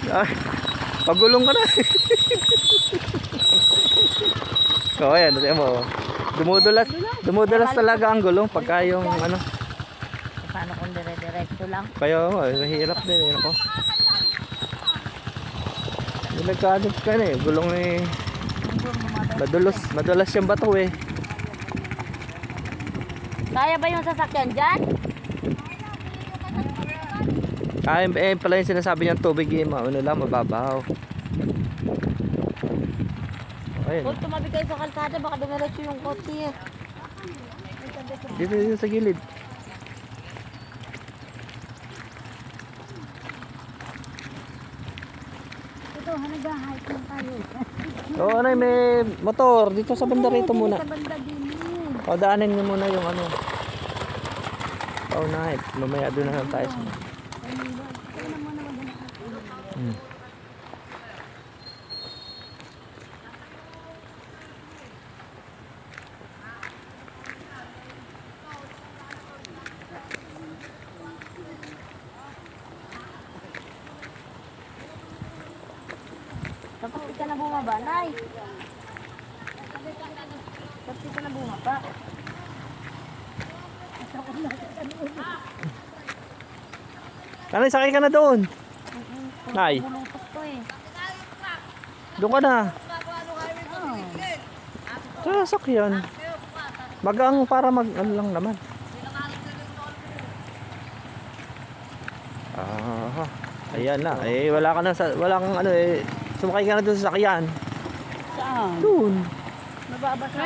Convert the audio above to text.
Ay, pagulong ka na. Oo, yan. Tignan mo. Dumudulas talaga ang gulong pagka yung ano. Paano kung dire-diretso lang? Kaya mahirap din. Ako. Nagkadip ka na eh. Gulong eh. Madulas yung bato eh. Kaya ba yung sasakyan dyan? Ay, pala yung sinasabi niyang tubig eh. Ano lang, mababaw. Ayun. Kung tumabi kayo sa kalsada, baka dumiretso yung kotse eh. Dito sa gilid. Ito, hanagahay kung tayo. Oo, ano may motor. Dito sa banda rito muna. Sa banda din eh. O, daanin niyo muna yung ano. Paunahin. Mamaya doon na lang tayo. Tapos ka na bumaba, Nay. Tapos ka na bumaba. Kanay, sakay ka na doon. Nay, Bulutok to eh. doon ka na. Sa sakyan. Magang para ano lang naman. Ayan na. Eh, wala ka na wala kang ano eh. Sumakay ka na doon sa sakyan. Saan? Doon. Mababasa.